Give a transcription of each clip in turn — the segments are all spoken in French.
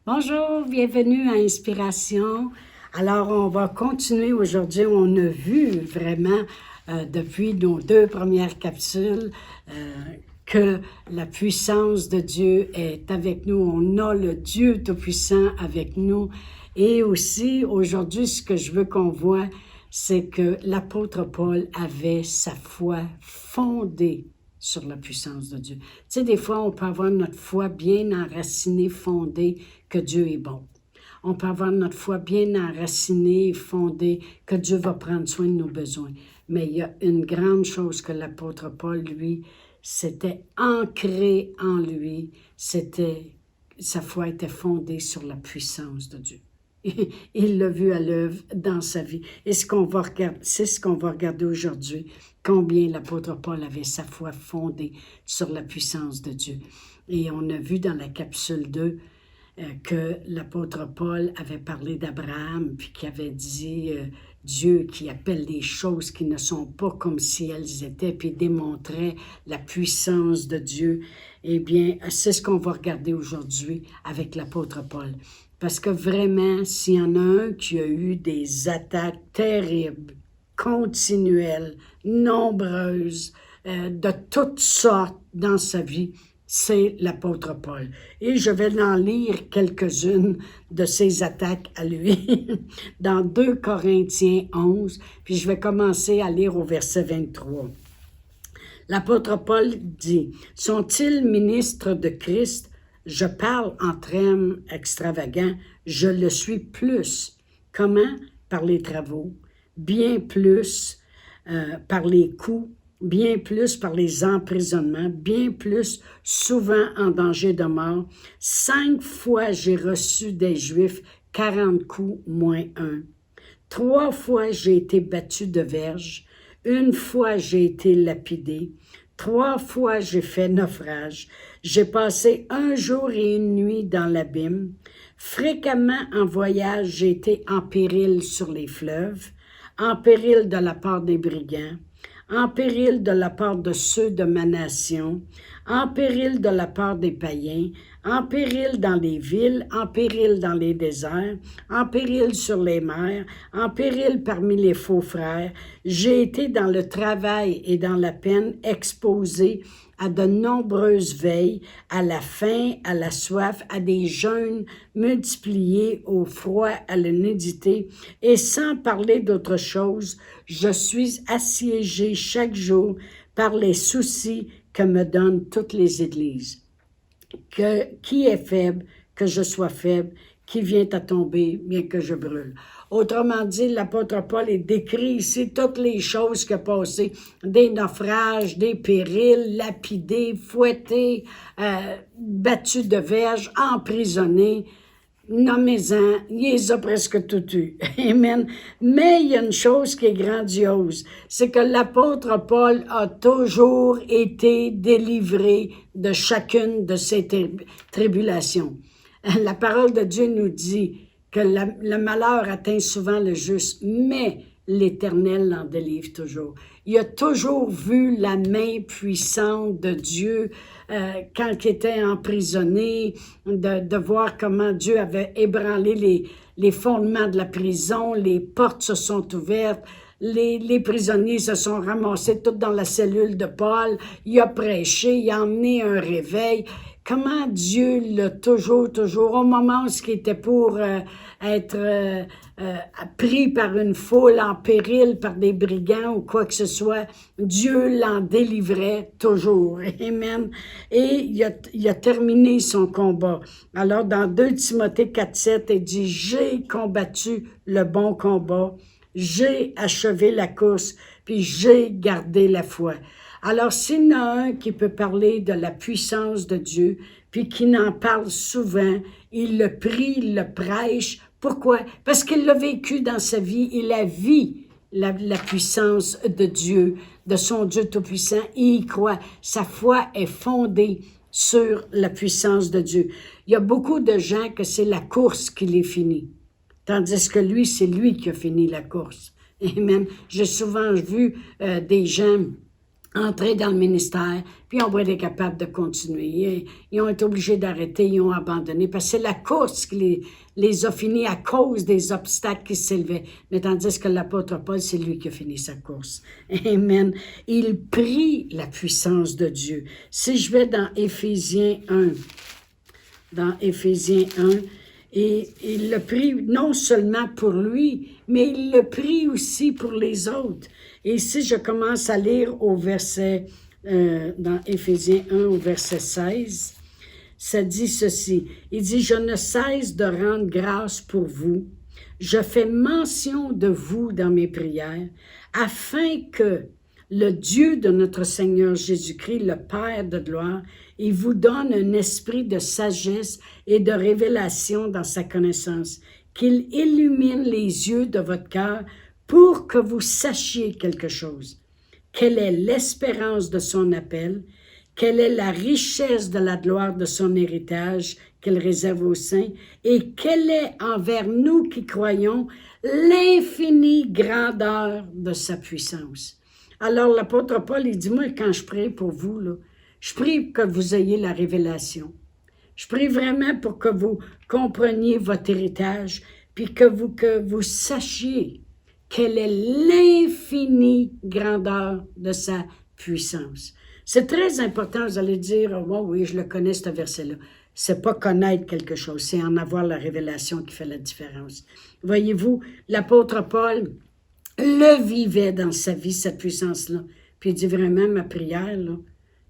Bonjour, bienvenue à Inspiration. Alors, on va continuer aujourd'hui. On a vu vraiment depuis nos deux premières capsules que la puissance de Dieu est avec nous. On a le Dieu Tout-Puissant avec nous. Et aussi, aujourd'hui, ce que je veux qu'on voit, c'est que l'apôtre Paul avait sa foi fondée sur la puissance de Dieu. Tu sais, des fois, on peut avoir notre foi bien enracinée, fondée, que Dieu est bon. On peut avoir notre foi bien enracinée, fondée, que Dieu va prendre soin de nos besoins. Mais il y a une grande chose que l'apôtre Paul, lui, c'était ancré en lui, sa foi était fondée sur la puissance de Dieu. Il l'a vu à l'œuvre dans sa vie. Et c'est ce qu'on va regarder aujourd'hui, combien l'apôtre Paul avait sa foi fondée sur la puissance de Dieu. Et on a vu dans la capsule 2 que l'apôtre Paul avait parlé d'Abraham, puis qui avait dit Dieu qui appelle les choses qui ne sont pas comme si elles étaient, puis démontrait la puissance de Dieu. Eh bien, c'est ce qu'on va regarder aujourd'hui avec l'apôtre Paul. Parce que vraiment, s'il y en a un qui a eu des attaques terribles, continuelles, nombreuses, de toutes sortes dans sa vie, c'est l'apôtre Paul. Et je vais en lire quelques-unes de ses attaques à lui dans 2 Corinthiens 11, puis je vais commencer à lire au verset 23. L'apôtre Paul dit, « Sont-ils ministres de Christ? Je parle en termes extravagants, je le suis plus. Comment? Par les travaux, bien plus par les coups, bien plus par les emprisonnements, bien plus souvent en danger de mort. 5 fois j'ai reçu des Juifs 40 coups moins 1. 3 fois j'ai été battu de verge. 1 fois j'ai été lapidé. 3 fois j'ai fait naufrage. J'ai passé 1 jour et 1 nuit dans l'abîme. Fréquemment en voyage, j'ai été en péril sur les fleuves, en péril de la part des brigands, en péril de la part de ceux de ma nation, en péril de la part des païens, en péril dans les villes, en péril dans les déserts, en péril sur les mers, en péril parmi les faux frères. J'ai été dans le travail et dans la peine exposé à de nombreuses veilles, à la faim, à la soif, à des jeûnes multipliés, au froid, à la nudité, et sans parler d'autre chose, je suis assiégé chaque jour par les soucis que me donnent toutes les églises. Qui est faible, que je sois faible, qui vient à tomber, bien que je brûle. Autrement dit, l'apôtre Paul est décrit ici toutes les choses qui ont passé, des naufrages, des périls, lapidés, fouettés, battus de verge, emprisonnés. Nommez-en, il les a presque tout eu. Amen. Mais il y a une chose qui est grandiose, c'est que l'apôtre Paul a toujours été délivré de chacune de ces tribulations. La parole de Dieu nous dit que le malheur atteint souvent le juste, mais l'Éternel l'en délivre toujours. Il a toujours vu la main puissante de Dieu quand il était emprisonné, de voir comment Dieu avait ébranlé les fondements de la prison, les portes se sont ouvertes, les prisonniers se sont ramassés tous dans la cellule de Paul, il a prêché, il a emmené un réveil. Comment Dieu l'a toujours, au moment où il était pour être pris par une foule en péril, par des brigands ou quoi que ce soit, Dieu l'en délivrait toujours. Amen. Et il a terminé son combat. Alors, dans 2 Timothée 4,7, il dit, « J'ai combattu le bon combat, j'ai achevé la course, puis j'ai gardé la foi. » Alors, s'il y en a un qui peut parler de la puissance de Dieu, puis qui n'en parle souvent, il le prie, il le prêche. Pourquoi? Parce qu'il l'a vécu dans sa vie, il a vu la puissance de Dieu, de son Dieu Tout-Puissant, il y croit. Sa foi est fondée sur la puissance de Dieu. Il y a beaucoup de gens que c'est la course qui les finit, tandis que lui, c'est lui qui a fini la course. Amen. J'ai souvent vu des gens entrer dans le ministère, puis on va être capable de continuer. Ils ont été obligés d'arrêter, ils ont abandonné, parce que c'est la course qui les a finis à cause des obstacles qui s'élevaient. Mais tandis que l'apôtre Paul, c'est lui qui a fini sa course. Amen. Il prie la puissance de Dieu. Si je vais dans Éphésiens 1, et il le prie non seulement pour lui, mais il le prie aussi pour les autres. Et si je commence à lire au verset, dans Éphésiens 1, au verset 16, ça dit ceci. Il dit, « Je ne cesse de rendre grâce pour vous. Je fais mention de vous dans mes prières, afin que le Dieu de notre Seigneur Jésus-Christ, le Père de gloire, il vous donne un esprit de sagesse et de révélation dans sa connaissance, qu'il illumine les yeux de votre cœur pour que vous sachiez quelque chose. Quelle est l'espérance de son appel? Quelle est la richesse de la gloire de son héritage qu'il réserve aux saints? Et quelle est envers nous qui croyons l'infinie grandeur de sa puissance? » Alors l'apôtre Paul, il dit, moi, quand je prie pour vous, là, je prie que vous ayez la révélation. Je prie vraiment pour que vous compreniez votre héritage, puis que vous sachiez quelle est l'infinie grandeur de sa puissance. C'est très important, vous allez dire, oh, oui, je le connais, ce verset-là. C'est pas connaître quelque chose, c'est en avoir la révélation qui fait la différence. Voyez-vous, l'apôtre Paul le vivait dans sa vie, cette puissance-là. Puis il dit vraiment, ma prière, là,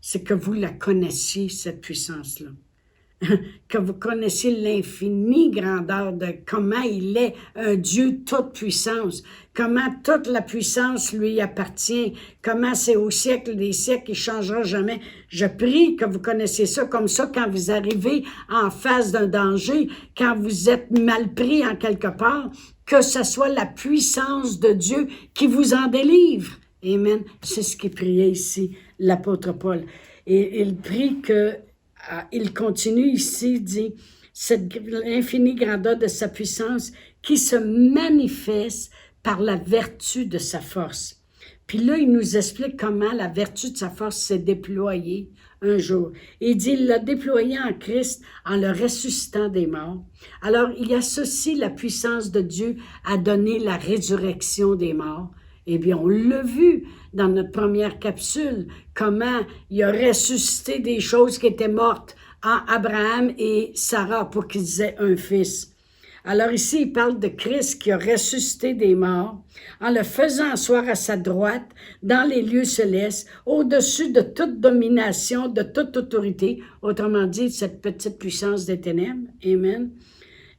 c'est que vous la connaissiez, cette puissance-là. Que vous connaissiez l'infinie grandeur de comment il est un Dieu toute puissance, comment toute la puissance lui appartient, comment c'est au siècle des siècles, il ne changera jamais. Je prie que vous connaissiez ça comme ça quand vous arrivez en face d'un danger, quand vous êtes mal pris en quelque part, que ce soit la puissance de Dieu qui vous en délivre. Amen. C'est ce qu'il priait ici, l'apôtre Paul. Et il prie que il continue ici, il dit, cette infinie grandeur de sa puissance qui se manifeste par la vertu de sa force. Puis là, il nous explique comment la vertu de sa force s'est déployée un jour. Il dit, il l'a déployée en Christ en le ressuscitant des morts. Alors, il associe la puissance de Dieu à donner la résurrection des morts. Eh bien, on l'a vu dans notre première capsule, comment il a ressuscité des choses qui étaient mortes en Abraham et Sarah pour qu'ils aient un fils. Alors ici, il parle de Christ qui a ressuscité des morts en le faisant asseoir à sa droite dans les lieux célestes, au-dessus de toute domination, de toute autorité, autrement dit, cette petite puissance des ténèbres. Amen.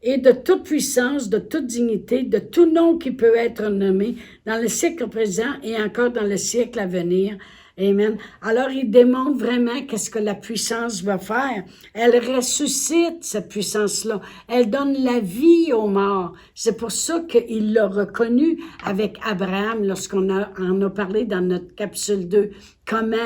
Et de toute puissance, de toute dignité, de tout nom qui peut être nommé dans le siècle présent et encore dans le siècle à venir. Amen. Alors, il démontre vraiment qu'est-ce que la puissance va faire. Elle ressuscite, cette puissance-là. Elle donne la vie aux morts. C'est pour ça qu'il l'a reconnu avec Abraham lorsqu'on en a parlé dans notre capsule 2. Comment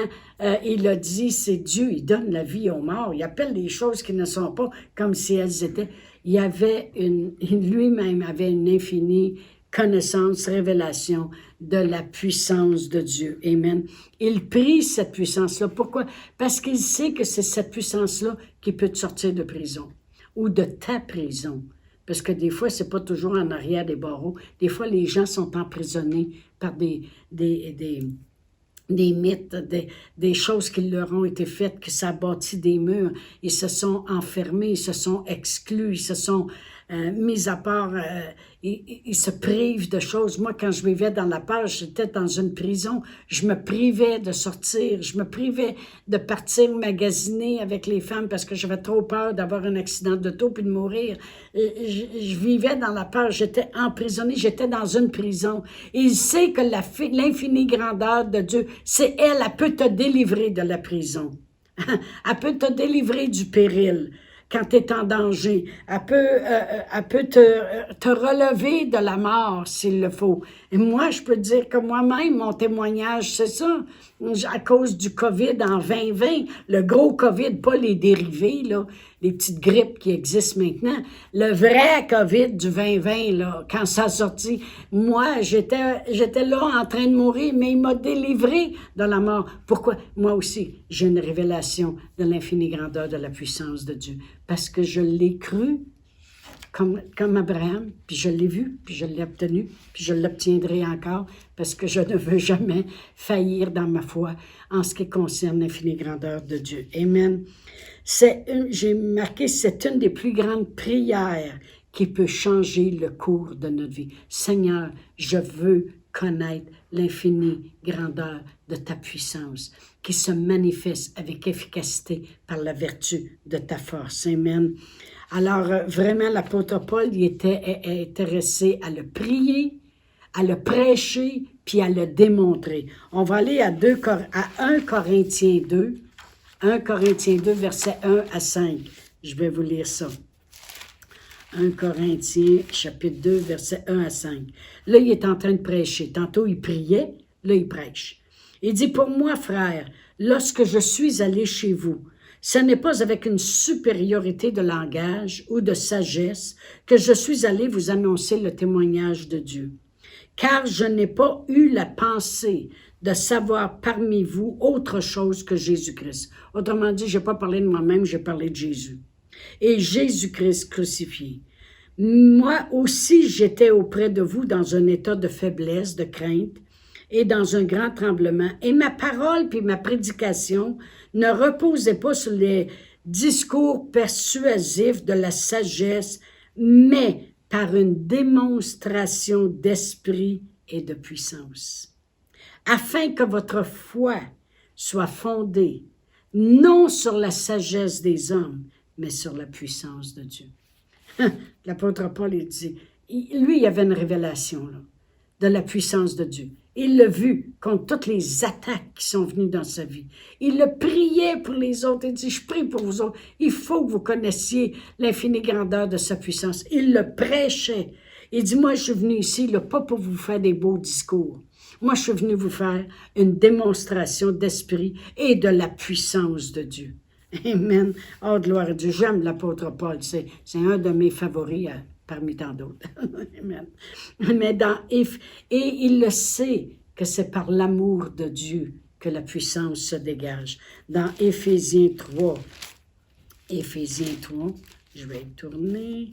il a dit, c'est Dieu, il donne la vie aux morts. Il appelle les choses qui ne sont pas comme si elles étaient. Il avait lui-même avait une infinie connaissance, révélation de la puissance de Dieu. Amen. Il prie cette puissance-là. Pourquoi? Parce qu'il sait que c'est cette puissance-là qui peut te sortir de prison ou de ta prison. Parce que des fois, c'est pas toujours en arrière des barreaux. Des fois, les gens sont emprisonnés par des mythes, des choses qui leur ont été faites, que ça a bâti des murs. Ils se sont enfermés, ils se sont exclus, ils se sont mis à part, ils se privent de choses. Moi, quand je vivais dans la page, j'étais dans une prison, je me privais de sortir, je me privais de partir magasiner avec les femmes parce que j'avais trop peur d'avoir un accident d'auto puis de mourir. Je vivais dans la page, j'étais emprisonnée, j'étais dans une prison. Et il sait que l'infinie grandeur de Dieu, c'est elle peut te délivrer de la prison. Elle peut te délivrer du péril quand tu es en danger. Elle peut te relever de la mort s'il le faut. Et moi, je peux dire que moi-même, mon témoignage, c'est ça. À cause du COVID en 2020, le gros COVID, pas les dérivés, là. les petites grippes qui existent maintenant. Le vrai COVID du 2020, là, quand ça a sorti, moi, j'étais là en train de mourir, mais il m'a délivré de la mort. Pourquoi? Moi aussi, j'ai une révélation de l'infinie grandeur de la puissance de Dieu. Parce que je l'ai cru, comme Abraham, puis je l'ai vu, puis je l'ai obtenu, puis je l'obtiendrai encore, parce que je ne veux jamais faillir dans ma foi en ce qui concerne l'infinie grandeur de Dieu. Amen. J'ai marqué, c'est une des plus grandes prières qui peut changer le cours de notre vie. Seigneur, je veux connaître l'infinie grandeur de ta puissance qui se manifeste avec efficacité par la vertu de ta force. Amen. Alors, vraiment, l'apôtre Paul, il était intéressé à le prier, à le prêcher, puis à le démontrer. On va aller à 1 Corinthiens 2, 1 Corinthiens 2, versets 1 à 5. Je vais vous lire ça. 1 Corinthiens, chapitre 2, versets 1 à 5. Là, il est en train de prêcher. Tantôt, il priait, là, il prêche. Il dit, « Pour moi, frère, lorsque je suis allé chez vous, ce n'est pas avec une supériorité de langage ou de sagesse que je suis allé vous annoncer le témoignage de Dieu. Car je n'ai pas eu la pensée de savoir parmi vous autre chose que Jésus-Christ. » Autrement dit, je n'ai pas parlé de moi-même, j'ai parlé de Jésus. Et Jésus-Christ crucifié. Moi aussi, j'étais auprès de vous dans un état de faiblesse, de crainte, et dans un grand tremblement. Et ma parole puis ma prédication ne reposait pas sur les discours persuasifs de la sagesse, mais par une démonstration d'esprit et de puissance, afin que votre foi soit fondée non sur la sagesse des hommes, mais sur la puissance de Dieu. L'apôtre Paul, il dit, lui, il avait une révélation là, de la puissance de Dieu. Il l'a vu contre toutes les attaques qui sont venues dans sa vie. Il le priait pour les autres. Il dit, je prie pour vous autres. Il faut que vous connaissiez l'infinie grandeur de sa puissance. Il le prêchait. Il dit, moi, je suis venu ici, là, pas pour vous faire des beaux discours. Moi, je suis venu vous faire une démonstration d'esprit et de la puissance de Dieu. Amen. Oh, gloire à Dieu. J'aime l'apôtre Paul. C'est un de mes favoris parmi tant d'autres. Amen. Mais et il le sait que c'est par l'amour de Dieu que la puissance se dégage. Dans Éphésiens 3, je vais y tourner.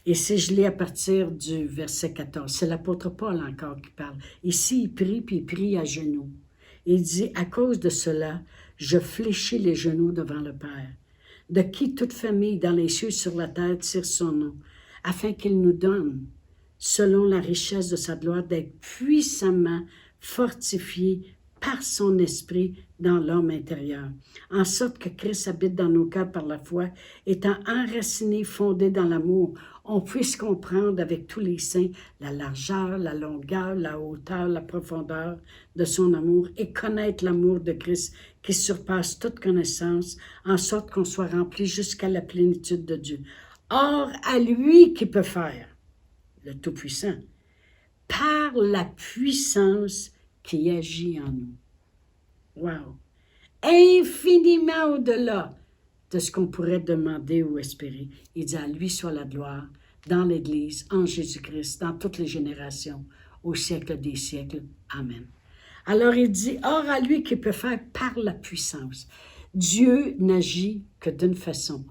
Et si je lis à partir du verset 14, c'est l'apôtre Paul encore qui parle. Ici, il prie, puis il prie à genoux. Il dit, à cause de cela, je fléchis les genoux devant le Père, de qui toute famille dans les cieux sur la terre tire son nom, afin qu'il nous donne, selon la richesse de sa gloire, d'être puissamment fortifiés par son esprit dans l'homme intérieur, en sorte que Christ habite dans nos cœurs par la foi, étant enraciné, fondé dans l'amour, on puisse comprendre avec tous les saints la largeur, la longueur, la hauteur, la profondeur de son amour et connaître l'amour de Christ qui surpasse toute connaissance, en sorte qu'on soit rempli jusqu'à la plénitude de Dieu. Or, à lui qui peut faire, le Tout-Puissant, par la puissance qui agit en nous. Wow! Infiniment au-delà de ce qu'on pourrait demander ou espérer. Il dit à lui soit la gloire dans l'Église, en Jésus-Christ, dans toutes les générations, au siècle des siècles. Amen. Alors il dit, or à lui qui peut faire par la puissance. Dieu n'agit que d'une façon.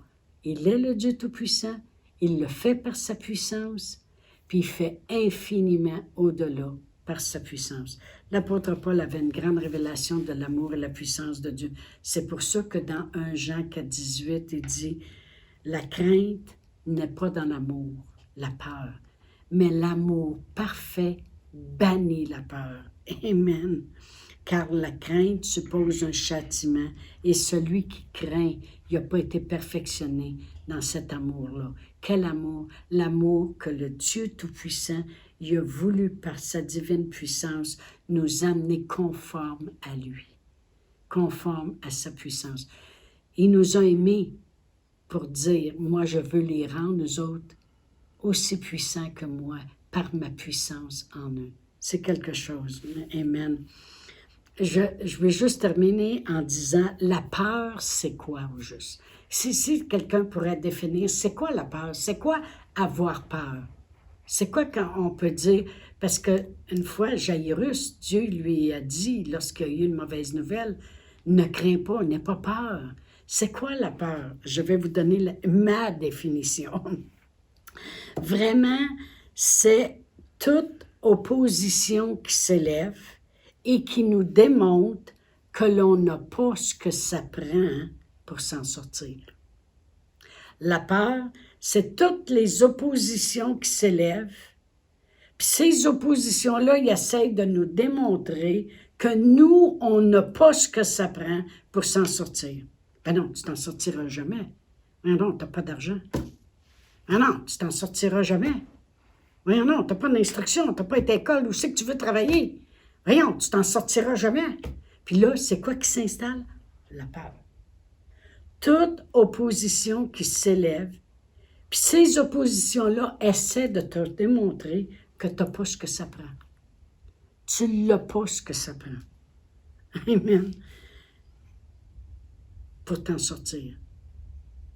Il est le Dieu Tout-Puissant, il le fait par sa puissance, puis il fait infiniment au-delà par sa puissance. L'apôtre Paul avait une grande révélation de l'amour et la puissance de Dieu. C'est pour ça que dans 1 Jean 4, 18, il dit, la crainte n'est pas dans l'amour, la peur, mais l'amour parfait bannit la peur. Amen. Car la crainte suppose un châtiment et celui qui craint, il n'a pas été perfectionné dans cet amour-là. Quel amour? L'amour que le Dieu Tout-Puissant, il a voulu par sa divine puissance nous amener conforme à lui, conforme à sa puissance. Il nous a aimés pour dire, moi je veux les rendre, nous autres, aussi puissants que moi, par ma puissance en eux. C'est quelque chose. Amen. Je vais juste terminer en disant, la peur, c'est quoi au juste? Si quelqu'un pourrait définir, c'est quoi la peur? C'est quoi avoir peur? C'est quoi quand on peut dire, parce qu'une fois, Jairus, Dieu lui a dit, lorsqu'il a eu une mauvaise nouvelle, ne crains pas, n'aie pas peur. C'est quoi la peur? Je vais vous donner ma définition. Vraiment, c'est toute opposition qui s'élève et qui nous démontre que l'on n'a pas ce que ça prend pour s'en sortir. La peur, c'est toutes les oppositions qui s'élèvent. Puis ces oppositions-là, ils essayent de nous démontrer que nous, on n'a pas ce que ça prend pour s'en sortir. Ben non, tu t'en sortiras jamais. Ben non, tu n'as pas d'argent. Ben non, tu t'en sortiras jamais. Voyons non, tu n'as pas d'instruction, tu n'as pas été à l'école, où c'est que tu veux travailler? Voyons, tu t'en sortiras jamais. Puis là, c'est quoi qui s'installe? La peur. Toute opposition qui s'élève, puis ces oppositions-là essaient de te démontrer que tu n'as pas ce que ça prend. Tu n'as pas ce que ça prend. Amen. Pour t'en sortir.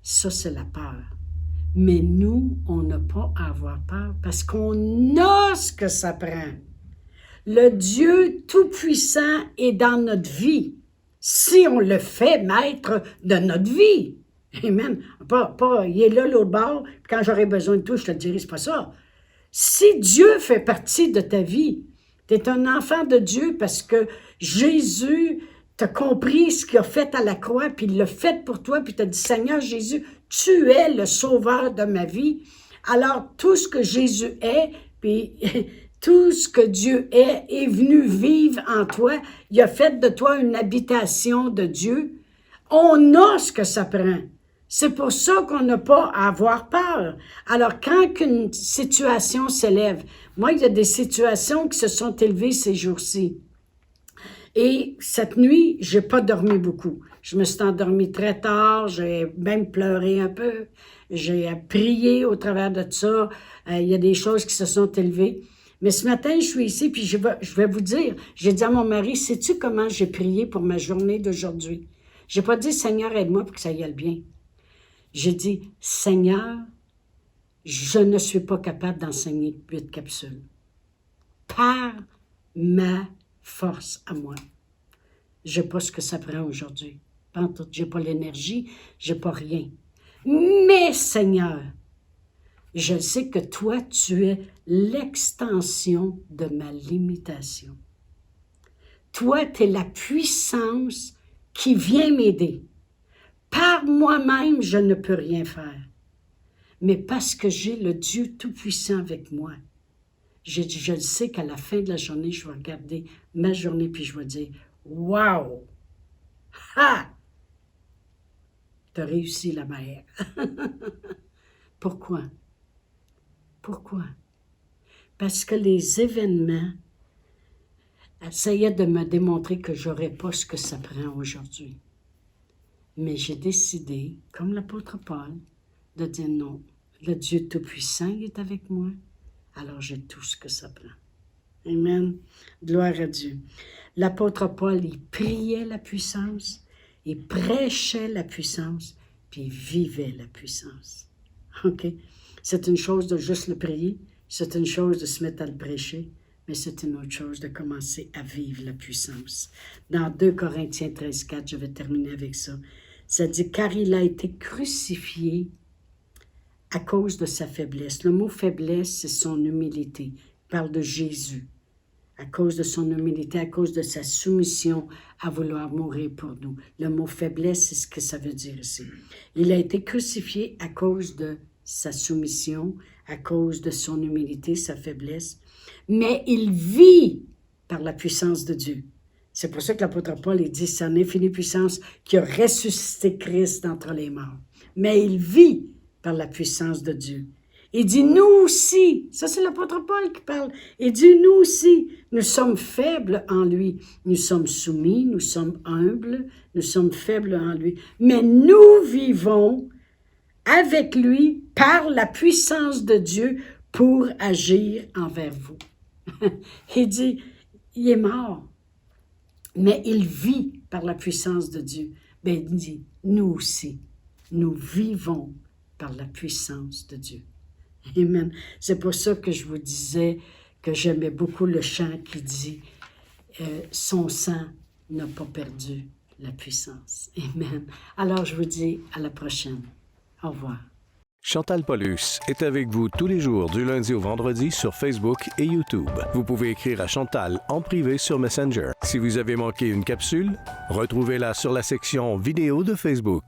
Ça, c'est la peur. Mais nous, on n'a pas à avoir peur parce qu'on a ce que ça prend. Le Dieu Tout-Puissant est dans notre vie. Si on le fait maître de notre vie. Amen. Pas, il est là, l'autre bord, puis quand j'aurai besoin de toi, je te le dirai, c'est pas ça. Si Dieu fait partie de ta vie, tu es un enfant de Dieu parce que Jésus t'a compris ce qu'il a fait à la croix, puis il l'a fait pour toi, puis tu as dit, Seigneur Jésus, tu es le sauveur de ma vie. Alors, tout ce que Jésus est, puis tout ce que Dieu est venu vivre en toi. Il a fait de toi une habitation de Dieu. On a ce que ça prend. C'est pour ça qu'on n'a pas à avoir peur. Alors, quand une situation s'élève, moi, il y a des situations qui se sont élevées ces jours-ci. Et cette nuit, j'ai pas dormi beaucoup. Je me suis endormie très tard, j'ai même pleuré un peu, j'ai prié au travers de ça. Il y a des choses qui se sont élevées. Mais ce matin, je suis ici, puis je vais vous dire, j'ai dit à mon mari, sais-tu comment j'ai prié pour ma journée d'aujourd'hui? J'ai pas dit, Seigneur, aide-moi pour que ça y aille bien. J'ai dit, Seigneur, je ne suis pas capable d'enseigner 8 capsules. Par ma force à moi. Je n'ai pas ce que ça prend aujourd'hui. Je n'ai pas l'énergie, je n'ai pas rien. Mais, Seigneur, je sais que toi, tu es l'extension de ma limitation. Toi, tu es la puissance qui vient m'aider. Par moi-même, je ne peux rien faire. Mais parce que j'ai le Dieu Tout-Puissant avec moi, je le sais qu'à la fin de la journée, je vais regarder ma journée puis je vais dire, « Wow! Ha! T'as réussi la mère. » Pourquoi? Pourquoi? Parce que les événements essayaient de me démontrer que je n'aurais pas ce que ça prend aujourd'hui. Mais j'ai décidé, comme l'apôtre Paul, de dire non. Le Dieu Tout-Puissant est avec moi, alors j'ai tout ce que ça prend. Amen. Gloire à Dieu. L'apôtre Paul, il priait la puissance, il prêchait la puissance, puis il vivait la puissance. OK? C'est une chose de juste le prier, c'est une chose de se mettre à le prêcher, mais c'est une autre chose de commencer à vivre la puissance. Dans 2 Corinthiens 13,4, je vais terminer avec ça. Ça dit, car il a été crucifié à cause de sa faiblesse. Le mot faiblesse, c'est son humilité. Il parle de Jésus. À cause de son humilité, à cause de sa soumission à vouloir mourir pour nous. Le mot faiblesse, c'est ce que ça veut dire ici. Il a été crucifié à cause de sa soumission, à cause de son humilité, sa faiblesse. Mais il vit par la puissance de Dieu. C'est pour ça que l'apôtre Paul dit, c'est une infinie puissance qui a ressuscité Christ d'entre les morts. Mais il vit par la puissance de Dieu. Il dit, nous aussi, ça c'est l'apôtre Paul qui parle, il dit, nous aussi, nous sommes faibles en lui. Nous sommes soumis, nous sommes humbles, nous sommes faibles en lui. Mais nous vivons avec lui par la puissance de Dieu pour agir envers vous. Il dit, il est mort. Mais il vit par la puissance de Dieu. Ben, il dit, nous aussi. nous vivons par la puissance de Dieu. Amen. C'est pour ça que je vous disais que j'aimais beaucoup le chant qui dit son sang n'a pas perdu la puissance. Amen. Alors, je vous dis à la prochaine. Au revoir. Chantal Paulus est avec vous tous les jours du lundi au vendredi sur Facebook et YouTube. Vous pouvez écrire à Chantal en privé sur Messenger. Si vous avez manqué une capsule, retrouvez-la sur la section vidéo de Facebook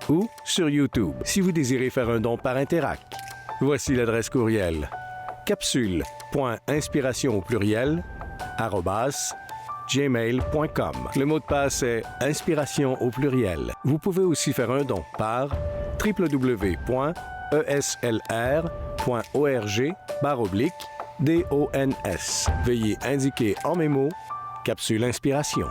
ou sur YouTube si vous désirez faire un don par Interac. Voici l'adresse courriel capsule.inspiration@gmail.com. Le mot de passe est inspiration au pluriel. Vous pouvez aussi faire un don par www.eslr.org/DONS. Veuillez indiquer en mémo Capsule Inspiration.